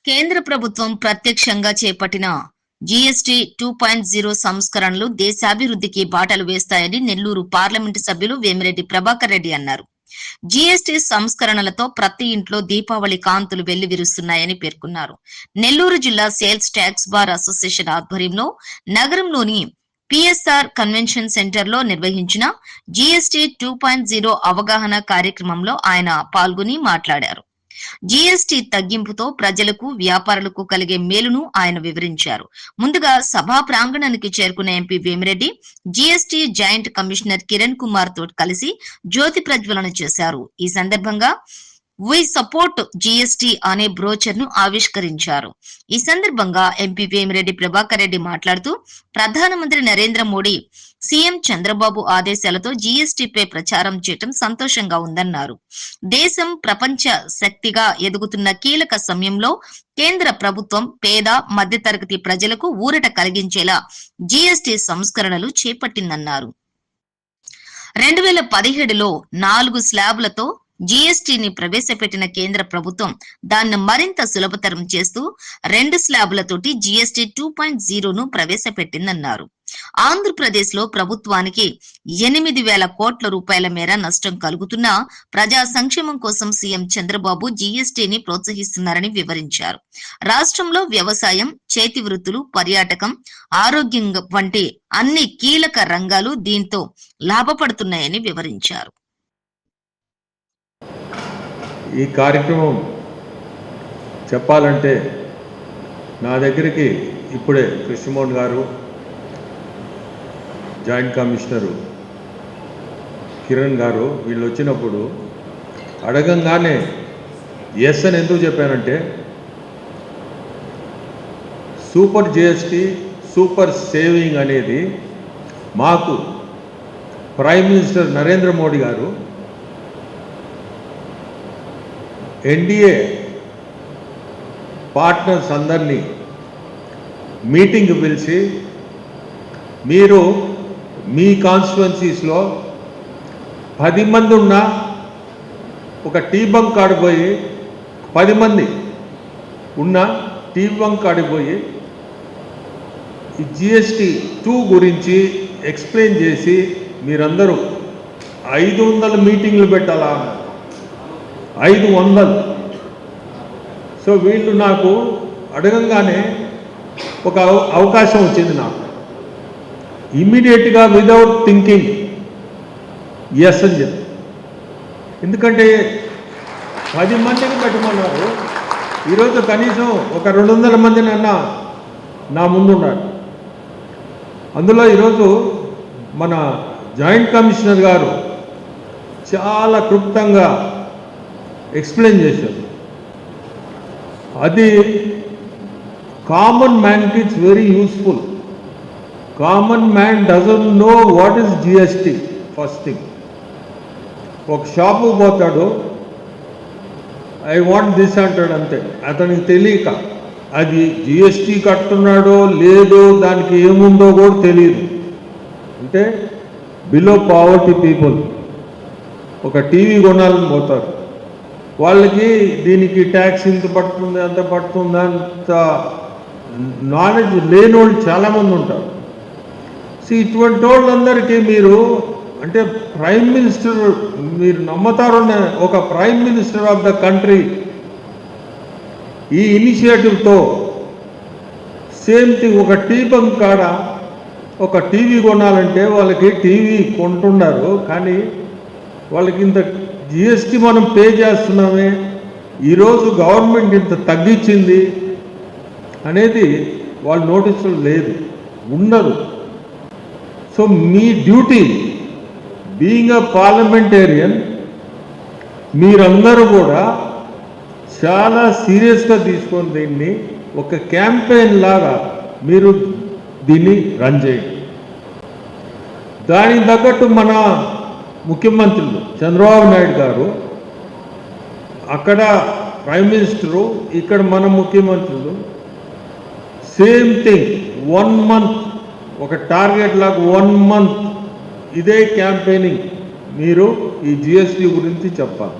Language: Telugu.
కేంద్ర ప్రభుత్వం ప్రత్యక్షంగా చేపట్టిన జీఎస్టీ 2.0 సంస్కరణలు దేశాభివృద్ధికి బాటలు వేస్తాయని నెల్లూరు పార్లమెంటు సభ్యులు వేమిరెడ్డి ప్రభాకర్ రెడ్డి అన్నారు. జీఎస్టీ సంస్కరణలతో ప్రతి ఇంట్లో దీపావళి కాంతులు వెల్లివిరుస్తున్నాయని పేర్కొన్నారు. నెల్లూరు జిల్లా సేల్స్ ట్యాక్స్ బార్ అసోసియేషన్ ఆధ్వర్యంలో నగరంలోని పిఎస్ఆర్ కన్వెన్షన్ సెంటర్ లో నిర్వహించిన జీఎస్టీ 2.0 అవగాహన కార్యక్రమంలో ఆయన పాల్గొని మాట్లాడారు. జీఎస్టీ తగ్గింపుతో ప్రజలకు వ్యాపారులకు కలిగే మేలును ఆయన వివరించారు. ముందుగా సభా ప్రాంగణానికి చేరుకున్న MP Vemireddy GST joint commissioner Kiran Kumar తో కలిసి జ్యోతి ప్రజ్వలన చేశారు. ఈ సందర్భంగా వి సపోర్ట్ జీఎస్టీ అనే బ్రోచర్ ను ఆవిష్కరించారు. ఈ సందర్భంగా ఎంపీ వేమిరెడ్డి ప్రభాకర్ రెడ్డి మాట్లాడుతూ ప్రధానమంత్రి నరేంద్ర మోడీ సీఎం చంద్రబాబు ఆదేశాలతో జీఎస్టీపై ప్రచారం చేయటం సంతోషంగా ఉందన్నారు. దేశం ప్రపంచ శక్తిగా ఎదుగుతున్న కీలక సమయంలో కేంద్ర ప్రభుత్వం పేద మధ్యతరగతి ప్రజలకు ఊరట కలిగించేలా జీఎస్టీ సంస్కరణలు చేపట్టిందన్నారు. 2017లో 4 స్లాబ్లతో జీఎస్టీని ప్రవేశపెట్టిన కేంద్ర ప్రభుత్వం దాన్ని మరింత సులభతరం చేస్తూ 2 స్లాబులతోటి జీఎస్టీ 2.0ను ప్రవేశపెట్టిందన్నారు. ఆంధ్రప్రదేశ్ లో ప్రభుత్వానికి 8,000 కోట్ల రూపాయల మేర నష్టం కలుగుతున్నా ప్రజా సంక్షేమం కోసం సీఎం చంద్రబాబు జీఎస్టీని ప్రోత్సహిస్తున్నారని వివరించారు. రాష్ట్రంలో వ్యవసాయం, చేతి వృత్తులు, పర్యాటకం, ఆరోగ్యం వంటి అన్ని కీలక రంగాలు దీంతో లాభపడుతున్నాయని వివరించారు. ఈ కార్యక్రమం చెప్పాలంటే నా దగ్గరికి ఇప్పుడే కృష్ణమోహన్ గారు, జాయింట్ కమిషనరు కిరణ్ గారు వీళ్ళు వచ్చినప్పుడు అడగంగానే ఎస్ అని ఎందుకు చెప్పానంటే సూపర్ జిఎస్టీ, సూపర్ సేవింగ్ అనేది మాకు ప్రైమ్ మినిస్టర్ నరేంద్ర మోడీ గారు ఎన్డీఏ పార్ట్నర్స్ అందరినీ మీటింగ్ పిలిచి మీరు మీ కాన్స్టిట్యున్సీస్లో 10 మంది ఉన్నా ఒక టీ బంక్ కాడిపోయి 10 మంది ఉన్న టీ బంక్ కాడిపోయి ఈ జిఎస్టీ 2 గురించి ఎక్స్ప్లెయిన్ చేసి మీరందరూ 500 మీటింగ్లు పెట్టాలా, 500. సో వీళ్ళు నాకు అడగంగానే ఒక అవకాశం వచ్చింది. నాకు ఇమ్మీడియట్గా విదౌట్ థింకింగ్ ఎస్ అని చెప్పి, ఎందుకంటే 10 మందిని పెట్టమన్నారు. ఈరోజు కనీసం ఒక 200 మందిని అన్న నా ముందున్నారు. అందులో ఈరోజు మన జాయింట్ కమిషనర్ గారు చాలా క్లుప్తంగా ఎక్స్ప్లెయిన్ చేశారు. అది కామన్ మ్యాన్కి it's very useful. Common man doesn't know what is GST. First thing, ఒక షాపు పోతాడు, ఐ వాంట్ దిస్ అంటాడు అంతే. అతనికి తెలియక అది జిఎస్టీ కట్టున్నాడో లేదో దానికి ఏముందో కూడా తెలియదు. అంటే బిలో పావర్టీ పీపుల్ ఒక టీవీ కొనాలని పోతారు, వాళ్ళకి దీనికి ట్యాక్స్ ఇంత పడుతుంది అంత పడుతుంది అంత నాలెడ్జ్ లేని వాళ్ళు చాలామంది ఉంటారు. సో ఇటువంటి వాళ్ళందరికీ మీరు అంటే ప్రైమ్ మినిస్టర్, మీరు నమ్ముతారు, ఒక prime minister of the country ఈ ఇనిషియేటివ్తో సేమ్ థింగ్ ఒక టీ బంక్ కాడ ఒక టీవీ కొనాలంటే వాళ్ళకి టీవీ కొంటున్నారు, కానీ వాళ్ళకి ఇంత జిఎస్టీ మనం పే చేస్తున్నామే, ఈరోజు గవర్నమెంట్ ఇంత తగ్గించింది అనేది వాళ్ళ నోటీసులు లేదు, ఉండదు. So me duty being a parliamentarian మీరందరూ కూడా చాలా సీరియస్గా తీసుకొని దీన్ని ఒక క్యాంపెయిన్ లాగా మీరు దీన్ని రన్ చేయండి. దానికి తగ్గట్టు మన ముఖ్యమంత్రులు చంద్రబాబు నాయుడు గారు, అక్కడ ప్రైమ్ మినిస్టరు, ఇక్కడ మన ముఖ్యమంత్రులు సేమ్ థింగ్ 1 మంత్ ఒక టార్గెట్ లాగా 1 మంత్ ఇదే క్యాంపెయినింగ్ మీరు ఈ జిఎస్టీ గురించి చెప్పాలి.